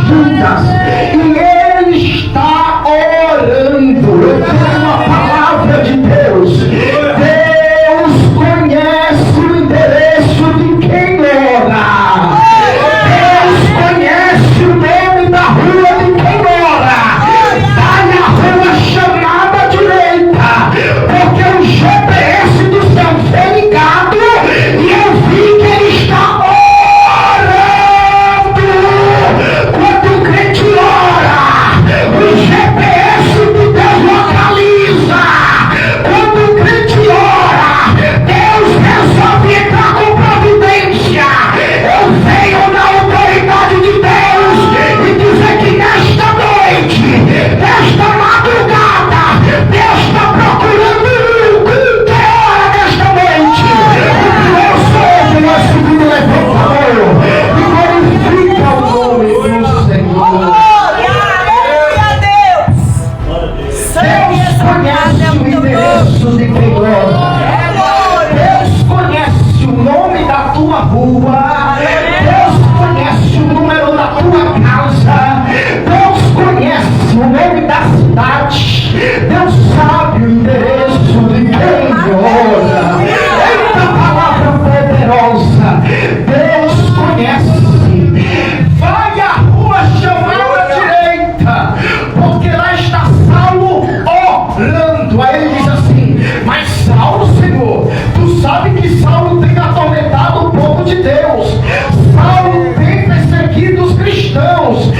Judas, e ele está orando. Eu tenho uma palavra de Deus. Deus conhece o endereço de quem ora. Deus conhece o nome da rua de quem ora. Vai na rua chamada à direita, porque o GPS do céu foi ligado e eu vi que ele está orando. Quando o crente ora, o GPS de Deus localiza. Quando o crente ora, Deus resolve entrar com providência. Eu venho na autoridade de Deus e dizer que nesta noite, nesta madrugada, Deus está procurando quem ora nesta noite. Eu sou o nosso filho levantador e glorifica o nome do Senhor. Deus conhece o endereço de quem ora. Deus conhece o nome da tua rua. Deus conhece o número da tua casa. Deus conhece o nome da cidade. Deus sabe o endereço de quem ora. Eita palavra poderosa. Deus conhece. Vai à rua chamada à direita, porque lá está Saulo orando. Aí ele diz assim: mas Saulo, Senhor, tu sabe que Saulo tem atormentado o povo de Deus. Saulo tem perseguido os cristãos.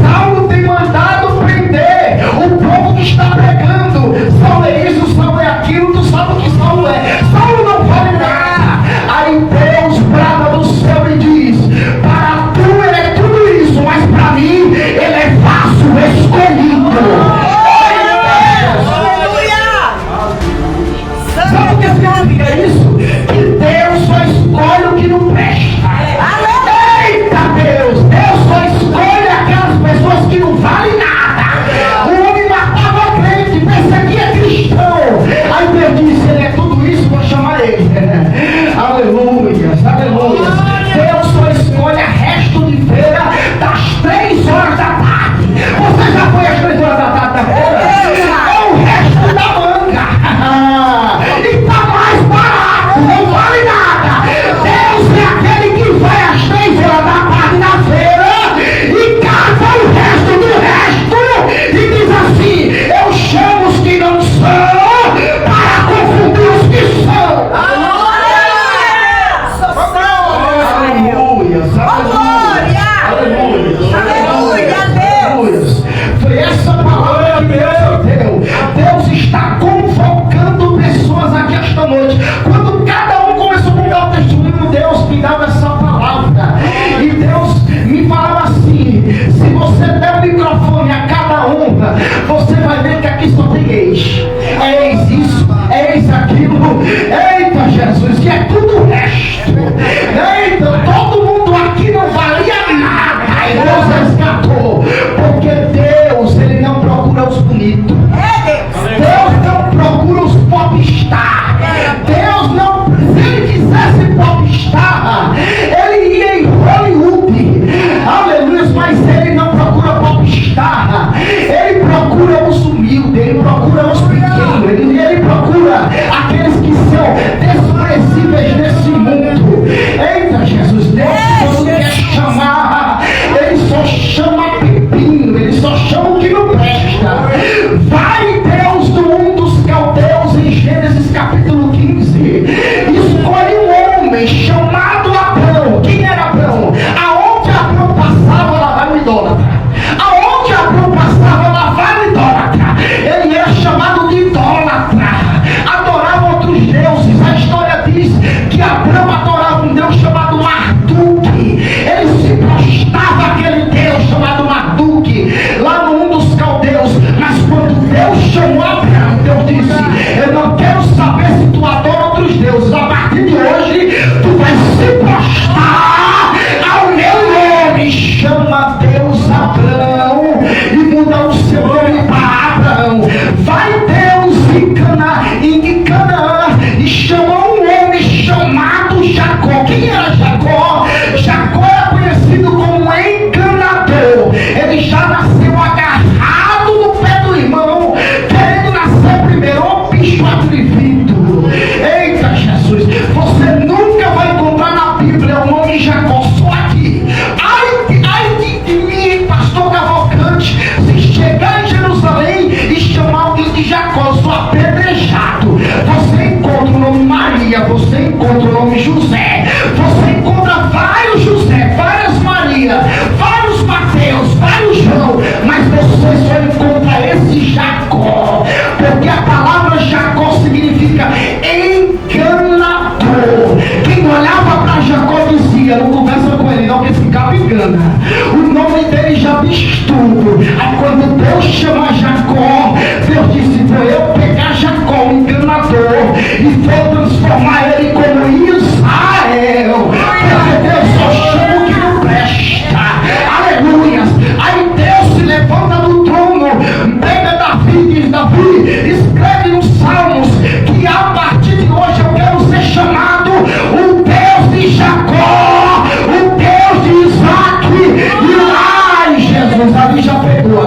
Saulo tem mandado prender o povo que está pregando. Saulo é isso, Saulo é aquilo. Tu sabe o que Saulo é. Saulo não vale nada. Aí Deus brada do céu e diz: para tu ele é tudo isso, mas para mim ele é vaso escolhido. Sabe o que significa isso? Que Deus só escolhe o que não presta. Eita Deus! Deus só escolhe aquelas pessoas que não valem nada. O homem matava crente, perseguia cristão. Aí Deus disse: ele é tudo isso, vou chamar ele. Aleluia, aleluia. Deus só escolhe a resto de feira das 3 horas da tarde. Você já foi às 3 horas da tarde da feira? É o resto da manga. E tá mais barato, não vale nada. Deus é aquele que vai às 3 horas da tarde na feira e cata o resto do resto e diz assim: eu chamo os que não são para confundir os que são. Aleluia, aleluia. Foi essa palavra que Deus deu. Deus está convocando pessoas aqui esta noite. Quando cada um começou a dar o testemunho, Deus me dava essa palavra. E Deus me falava assim: se você der o microfone a cada um, você vai ver que aqui só tem ex. Eis isso, eis aquilo. Eita Jesus, que é tudo o resto. Eita, todo mundo aqui não valia nada. E Deus resgatou. Porque Deus, ele não procura os bonitos. Deus não procura os popstar. Deus não, se ele quisesse popstar, ele ia em Hollywood. Aleluia, mas ele não procura popstar. Ele procura os humildes, ele procura os pequenos, ele procura aqueles que são desprezíveis nesse mundo. Eita Jesus, Deus não quer chamar, ele só chama pepino, ele só chama o que não presta. Vai Deus do mundo dos caldeus em Gênesis capítulo 15, escolhe um homem chamado Abrão. Quem era Abrão? Aonde Abrão passava, lá vai o idólatra. Aonde Abrão passava, lá vai o idólatra. Ele era chamado de idólatra, adorava outros deuses. A história diz que Abrão adorava um Deus chamado Marduk. Ele se prostrava àquele Deus chamado Marduk, lá no mundo dos caldeus. Mas quando Deus chamou Abraão, Deus disse: eu não quero saber se tu adora outros deuses. A partir de hoje, tu vai se prostrar ao meu nome. Chama Deus Abraão e muda o seu nome para Abraão. Vai Deus em Canaã e chama um homem chamado Jacó. Quem era Jacó? Jacó era conhecido como enganador. Ele sabes tudo. Aí quando Deus chama Jacó, Deus disse: vou eu pegar Jacó, o enganador, e vou transformar ele como Israel. Porque Deus só chama o que não presta. Aleluia. Aí Deus se levanta do trono, pega Davi, diz: Davi, escreve nos Salmos que a partir de hoje eu quero ser chamado o Deus de Jacó, o Deus de Isaac. E ai, Jesus, ali já pegou.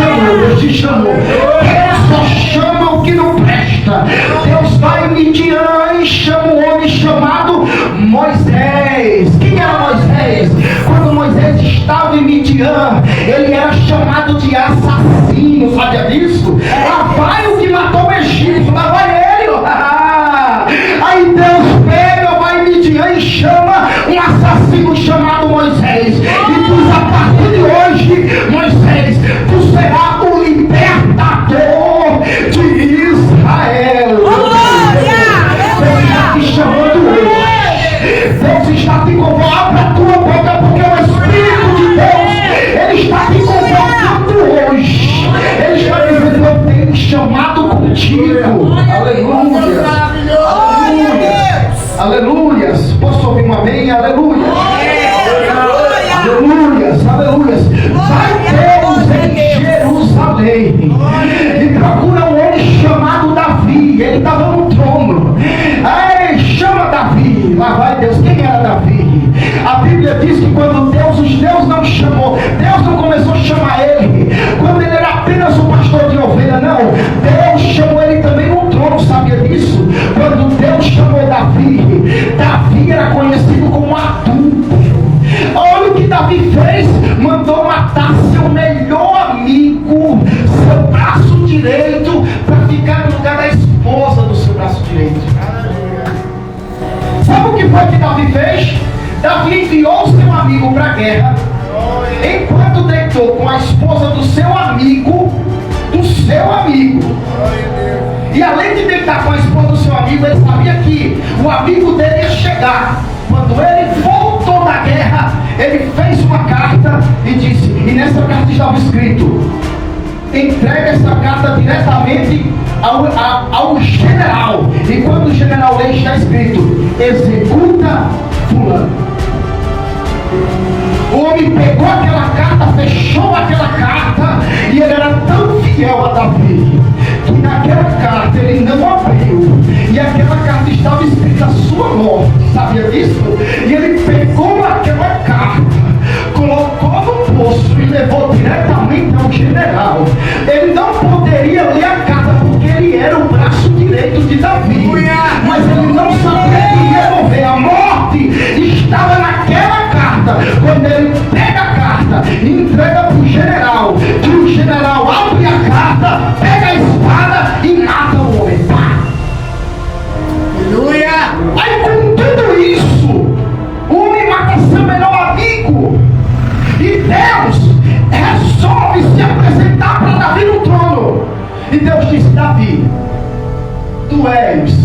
Deus te chamou. Deus só chama o que não presta. Deus vai em Midian e chama um homem chamado Moisés. Quem era Moisés? Quando Moisés estava em Midian, ele era chamado de assassino. Sabia disso? Lá vai o que matou o egípcio, lá vai ele. Aí Deus pega, vai em Midian e chama um assassino chamado Moisés. E diz: a partir de hoje, Moisés, tu serás o libertador de Israel. Deus está te chamando hoje. Deus está te convocando. Abra a tua boca, porque o Espírito de Deus, ele está te convocando hoje. Ele está dizendo: eu tenho chamado contigo. Aleluia. Aleluia. Posso ouvir um amém? Aleluia. Aleluia. Vai Deus em Jerusalém e procura um homem chamado Davi. Ele estava no trono. Ei, chama Davi. Lá vai Deus. Quem era Davi? A Bíblia diz que quando Deus não chamou, Deus não começou a chamar ele quando ele era apenas um pastor de ovelha, não. Deus chamou ele também no trono. Sabia disso? Quando Deus chamou Davi, Davi era conhecido como adúltero. Olha o que Davi fez: mandou matar seu melhor amigo, seu braço direito, para ficar no lugar da esposa do seu braço direito. Sabe o que foi que Davi fez? Davi enviou seu amigo para a guerra, enquanto deitou com a esposa do seu amigo. E além de deitar com a esposa do seu amigo, ele sabia que o amigo dele ia chegar. Quando ele voltou da guerra, ele fez uma carta e disse, e nessa carta estava escrito: entrega essa carta diretamente ao general. E quando o general lê, está escrito: executa fulano. O homem pegou aquela carta, fechou aquela carta, e ele era tão fiel a Davi que naquela carta ele não abriu, e aquela carta estava escrita: sua morte. Sabia disso? E ele pegou aquela carta, colocou no poço e levou diretamente ao general. Ele não poderia ler a carta porque ele era o braço direito de Davi, mas ele não sabia que ia morrer. A morte estava naquela carta. Quando ele pega a carta e entrega para o general, que o general abre a carta, pega a espada e mata o homem. Pá! Aleluia! Aí com tudo isso, o homem mata seu melhor amigo, e Deus resolve se apresentar para Davi no trono. E Deus disse: Davi, tu és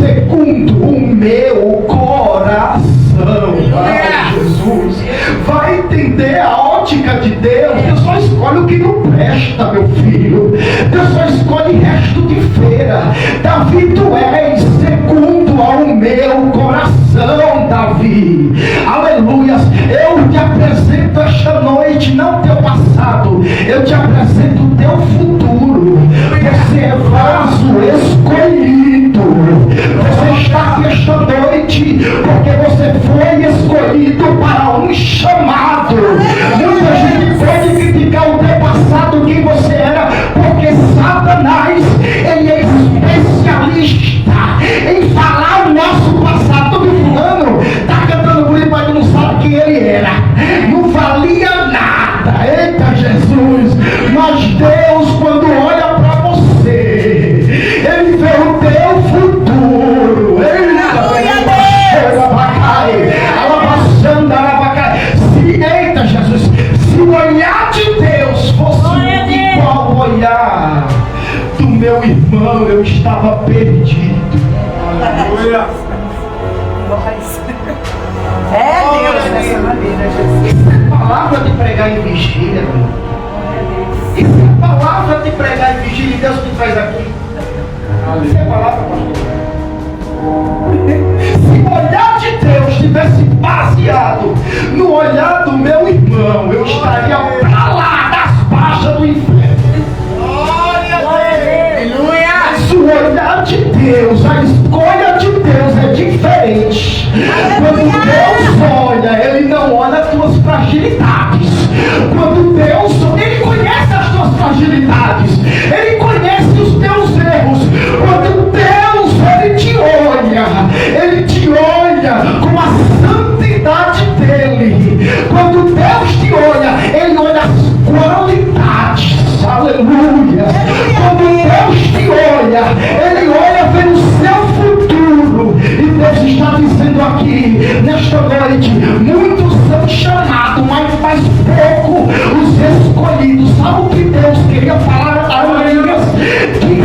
segundo o meu coração. Ai, Jesus, vai entender a ótica de Deus. Deus só escolhe o que não presta, meu filho. Deus só escolhe resto de feira. Davi, tu és segundo ao meu coração, Davi. Aleluia. Eu te apresento esta noite, não teu passado, eu te apresento o teu futuro. Você é vaso escolhido. Você está aqui esta noite porque você foi escolhido para um chamado. Muita gente pode criticar o teu passado, quem você era, porque Satanás, ele é especialista em falar o nosso passado. Todo fulano está cantando bonito, mas não sabe quem ele era, não valia nada. Eita Jesus! Mas Deus, quando olha para você, ele vê o teu futuro. Eita Jesus! Se o olhar de Deus fosse igual ao olhar do meu irmão, eu estava perdido. Aleluia! vigília, meu irmão. E se a palavra de pregar e vigília, Deus me traz aqui. Se a palavra, pastor. Se o olhar de Deus estivesse baseado no olhar do meu irmão, eu estaria pra lá das baixas do inferno. Mas o olhar de Deus, a escolha de Deus é diferente. Quando Deus olha, Ele não olha as tuas fragilidades. Quando Deus, Ele conhece as tuas fragilidades, Ele conhece os teus erros. Quando Deus, Ele te olha com a santidade dEle. Quando Deus te olha, Ele olha as qualidades. Aleluia. Quando Deus te olha, Ele olha ver o seu futuro. E Deus está dizendo aqui, nesta noite, muitos são chamados, mas pouco os escolhidos. Sabe o que Deus queria falar a Ananias? Que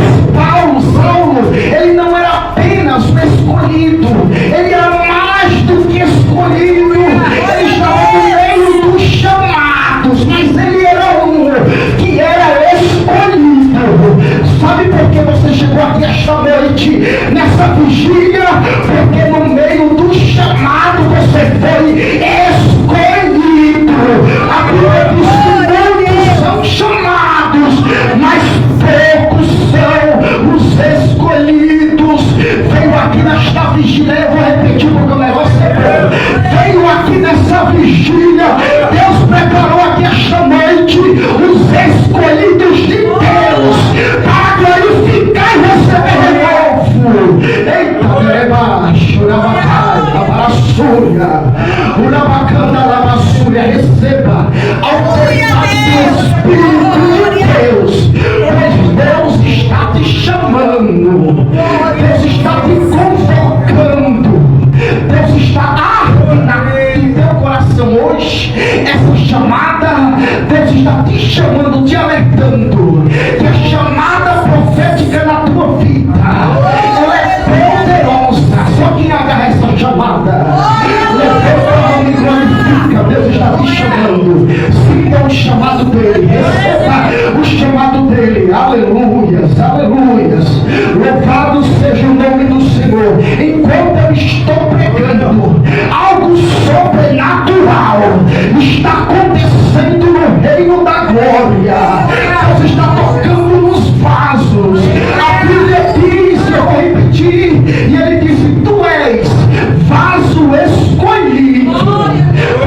Saulo, ele não era apenas um escolhido, ele era mais do que escolhido. Ele estava no meio dos chamados, mas ele era um que era escolhido. Sabe por que você chegou aqui esta noite, nessa vigília? Porque no meio do chamado você foi escolhido. A Bíblia diz que muitos são chamados, mas poucos são os escolhidos. Veio aqui nesta vigília, eu vou repetir porque o negócio é bom. Veio aqui nessa vigília, Deus preparou aqui esta noite os escolhidos de Deus para glorificar e receber renovo. Eita, debaixo, urabacana, lavassúria, receba a autoridade do Espírito de Deus. Pois Deus está te chamando, Deus está te convocando, Deus está arruinando em teu coração hoje essa chamada. Deus está te chamando, te alertando que a chamada profética na tua vida, ela é poderosa. Só quem agarra essa chamada, levanta a mão e glorifica. Deus está te chamando. Siga o chamado dele, receba o chamado dele. Aleluias, aleluias. Louvado seja o nome do Senhor. Enquanto eu estou pregando, algo sobrenatural está acontecendo no reino da glória. Deus está tocando nos vasos. A Bíblia diz, eu vou repetir, e ele diz: tu és vaso escolhido.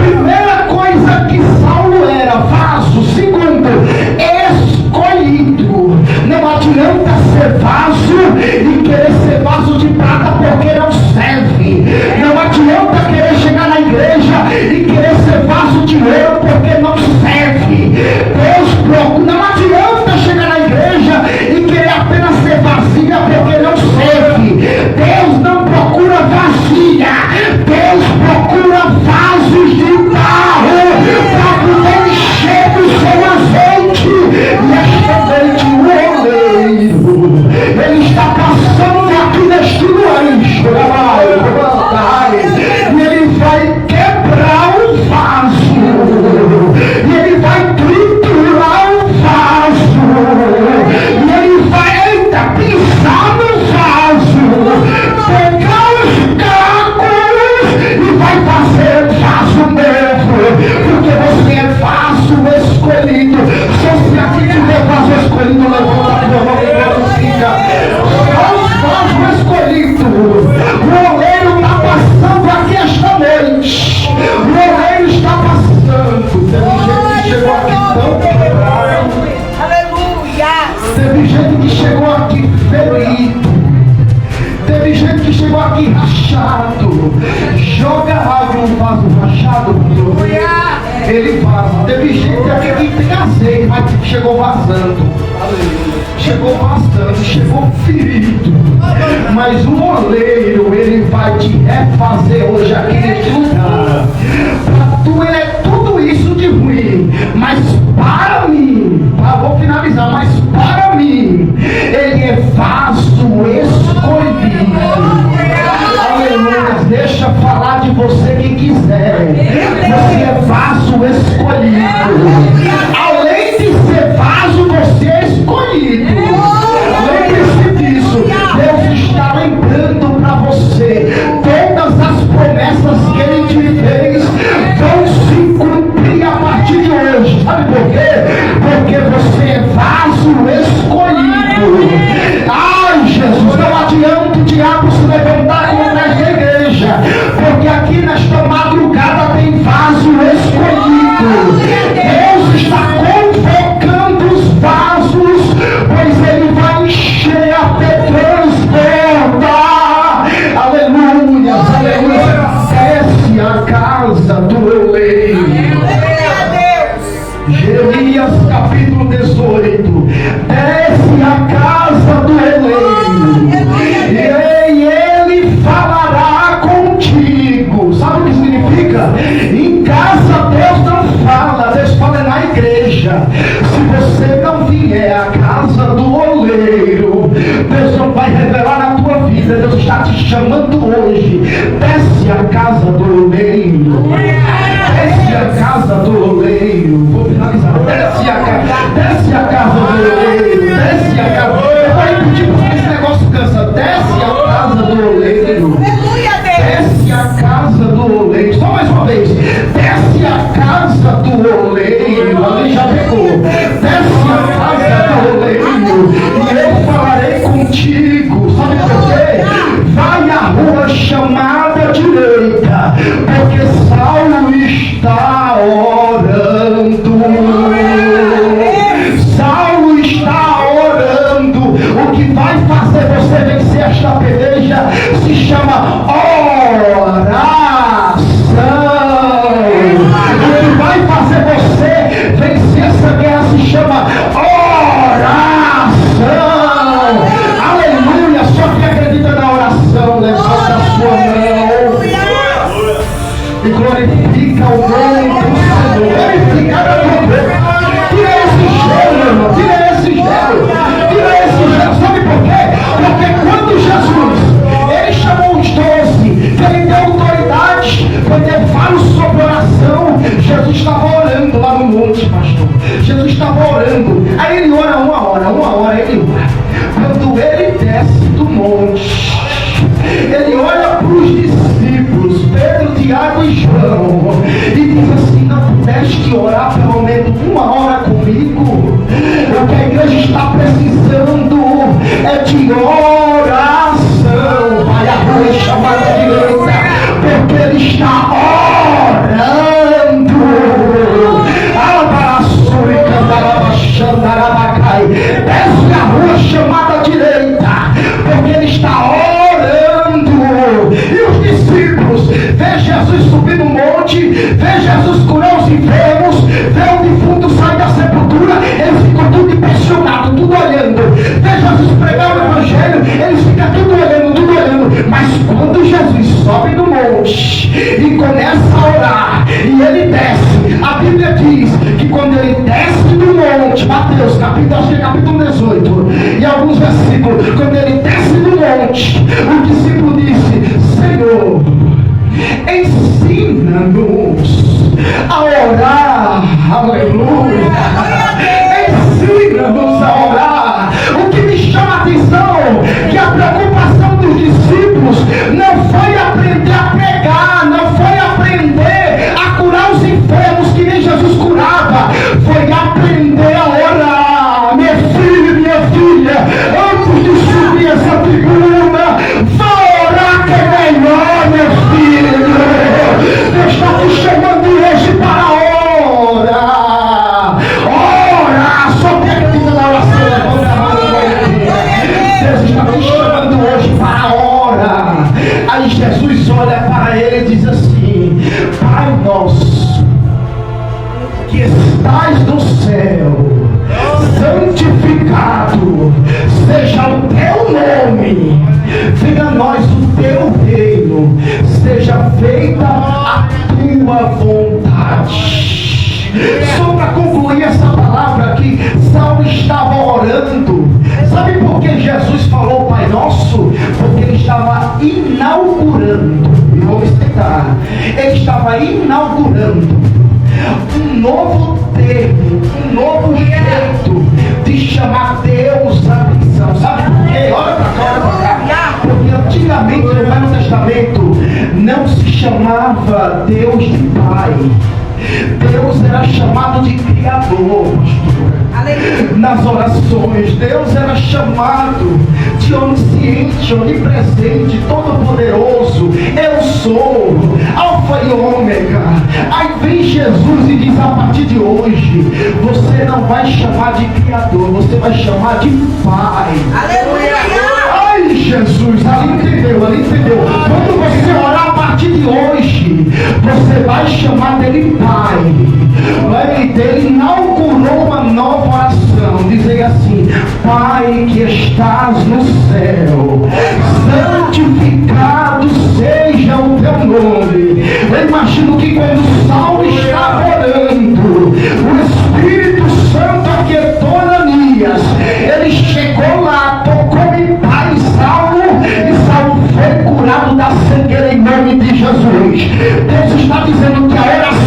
Primeira coisa que Saulo era, vaso. Segundo, escolhido. Não adianta ser vaso e querer ser vaso de prata porque não serve. Não adianta querer chegar na igreja e querer ser vaso de ouro porque não serve. Deus procura. Não adianta chegar na igreja e querer apenas ser vazia porque não serve. Deus não procura vazia. Deus procura vasos de barro para poder encher do seu azeite. E esta noite o oleiro, ele está passando aqui neste luancho, e ele vai quebrar o vaso, e ele vai triturar o vaso, e ele vai pisar no vaso, pegar os cacos e vai fazer vaso novo, porque você é vaso escolhido. Se você aqui tiver vaso escolhido, levanta a tua mão e glorifica. É um vaso escolhido. O oleiro está passando aqui esta noite. O oleiro está passando. Teve gente que chegou aqui tão quebrado. Teve gente que chegou aqui ferido. Teve gente que chegou aqui rachado. Joga água no vaso rachado. Ele vaza. Teve gente aqui que tem azeite, mas chegou vazando. Chegou vazando, chegou ferido. Mas o oleiro, ele vai te refazer hoje aqui neste lugar. Para tu ele é tudo isso de ruim, mas para mim, vou finalizar, mas para mim, ele é vaso escolhido. Aleluia. Deixa falar de você. você que quiser. Você é vaso escolhido. Além de ser vaso, você é escolhido. Lembre-se disso. Deus está lembrando para você. Todas as promessas que Ele te fez vão se cumprir a partir de hoje. Sabe por quê? Porque você é vaso escolhido. Ai, Jesus, não adianta o diabo se levantar contra esta igreja, porque aqui nesta madrugada tem vaso escolhido. Deus está convocando os vasos, pois Ele vai encher até transbordar. Aleluia, aleluia. Desce a casa do oleiro. Jeremias capítulo 18. Desce a casa do oleiro, e ele falará contigo. Sabe o que significa? Em casa Deus não fala, Deus fala na igreja. Se você não vier à casa do oleiro, Deus não vai revelar na tua vida. Deus está te chamando hoje. Desce a casa do oleiro. Desce a casa do oleiro. Vou finalizar. Desce a casa do oleiro. Desce a casa. Eu vou repetir porque esse negócio cansa. Desce a casa do oleiro. Desce a casa do oleiro. Só mais uma vez. Desce a casa do oleiro. Ali já pegou. Desce a casa do oleiro. E eu falarei contigo. Sabe por quê? Vai à rua chamada direita, porque Saulo está orando. Saulo está orando. O que vai fazer você vencer esta peleja se chama oração. O que vai fazer você vencer essa guerra se chama oração. Aleluia. Só que acredita na oração, levanta a sua mão e glorifica o nome do Senhor. Glorifica a tua boca. Tira esse gelo, irmão. Tira esse gelo. Tira esse gelo. Sabe por quê? Porque quando Jesus, Ele chamou os 12, Ele deu autoridade, quando Ele fala sobre oração, Jesus estava orando lá no monte, pastor. Jesus estava orando. Aí Ele ora uma hora Ele ora. Quando Ele desce do monte, Ele olha para os discípulos, Pedro, Tiago e João, e diz assim: não pudeste orar pelo menos uma hora comigo? O que a igreja está precisando é de oração. Vai à rua chamada direita, porque Ele está orando. Desce a rua chamada direita, porque Ele está orando. E os discípulos vê Jesus subir no monte, vê Jesus curar os enfermos, vê o defunto sair da sepultura, eles ficam tudo impressionados, tudo olhando. Vê Jesus pregar o evangelho, eles ficam tudo olhando. Mas quando Jesus sobe no monte e começa a orar, e Ele desce, a Bíblia diz que quando Ele desce do monte, Mateus capítulo 18, e alguns versículos, quando Ele desce do monte, o discípulo disse: Senhor, ensina-nos a orar. Aleluia. Ensina-nos a orar. O que me chama a atenção é que a preocupação dos discípulos não foi aprender a pregar, não foi aprender a curar os enfermos que nem Jesus curava, foi aprender a orar. Meu filho e minha filha, antes de subir essa tribuna, vá orar que é melhor, meu filho. Deus está te chamando hoje para orar. Ora, só que acredita na oração. Levanta a mão. Deus está te chamando hoje para orar. Aí Jesus olha para ele e diz assim: Pai nosso, que estais no céu, santificado seja o teu nome, venha a nós o teu reino, seja feita a tua vontade. Só para concluir essa palavra aqui, Saulo estava orando. Sabe por que Jesus falou Pai Nosso? Porque Ele estava inaugurando. E vamos ter profeta, ele estava inaugurando um novo termo, um novo jeito de chamar Deus a atenção. Sabe por quê? Olha pra cá, olha pra cá. Porque antigamente no Velho Testamento não se chamava Deus de Pai. Deus era chamado de Criador. Nas orações, Deus era chamado de onisciente, onipresente, todo-poderoso. Eu sou Alfa e Ômega. Aí vem Jesus e diz: a partir de hoje você não vai chamar de Criador, você vai chamar de Pai. Aleluia! Ai, Jesus, ali entendeu, ali entendeu. Quando você orar a partir de hoje, você vai chamar dele Pai. Ele inaugurou uma nova oração, dizendo assim: Pai que estás no céu, santificado seja o teu nome. Eu imagino que quando Saulo estava orando, o Espírito Santo aquietou Ananias. Ele chegou lá, tocou em pai Saulo, e Saulo foi curado da cegueira em nome de Jesus. Deus está dizendo que a oração,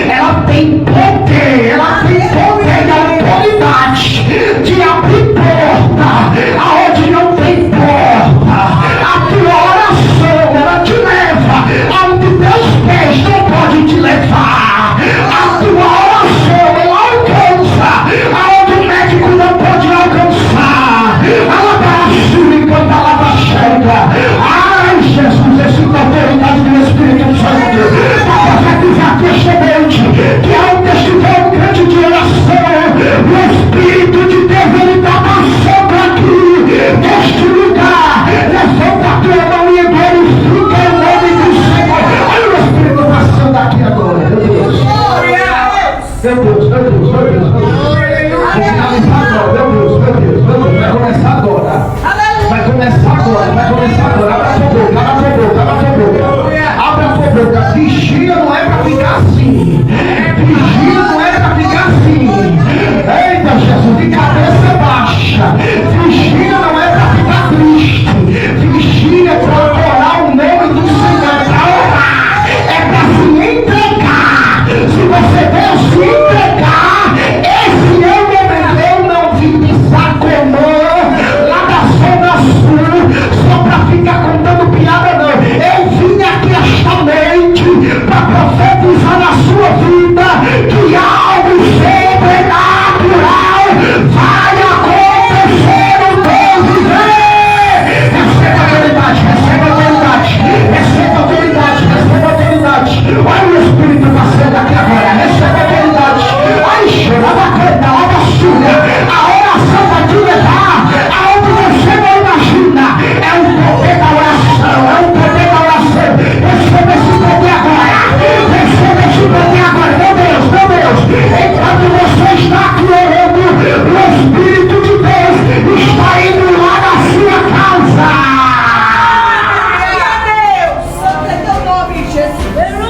ela tem poder, ela tem poder e autoridade de abrir porta aonde não tem porta. A tua oração, ela te leva aonde teus pés não podem te levar. A tua oração, ela alcança aonde o médico não pode alcançar. Ai, Jesus, eu sinto a autoridade do Espírito Santo para profetizar aqui esta noite que ainda estiver um grande de oração, o Espírito de Deus, ele está passando aqui neste lugar. Levanta a tua mão e glorifica o nome do Senhor. Olha o Espírito passando aqui agora, meu Deus. Meu Deus, meu Deus, meu Deus, meu Deus. Vou finalizar agora, meu Deus, meu Deus, meu Deus. Vai começar agora. Vai começar agora, vai começar agora. Abra a tua boca, abra a tua boca, abra a tua boca. Abra a tua boca. Vigia não é para ficar assim. Vigia não é para ficar assim. Eita, Jesus, de cabeça baixa. Vigia não é para ficar triste. Vigia é para adorar o nome do Senhor. É para orar. É para se entregar. Se você veio se entregar, esse é o momento. Eu não vim de Sacomã, lá da Zona Sul, só para ficar contando piada, não. Eu vim aqui esta noite para profetizar na sua vida que algo sobrenatural vai acontecer no teu viver. Receba autoridade, receba autoridade, receba autoridade, receba autoridade. Olha o Espírito passando aqui agora, receba autoridade. Ai, chorava a canta, lava suja. A oração vai te levar aonde você não imagina. É o poder da oração, é o poder da oração. Receba esse poder agora, receba esse poder agora. Meu Deus, meu Deus. Enquanto você está aqui orando, o Espírito de Deus está indo lá na sua casa. Glória a Deus! Santo é teu nome, Jesus.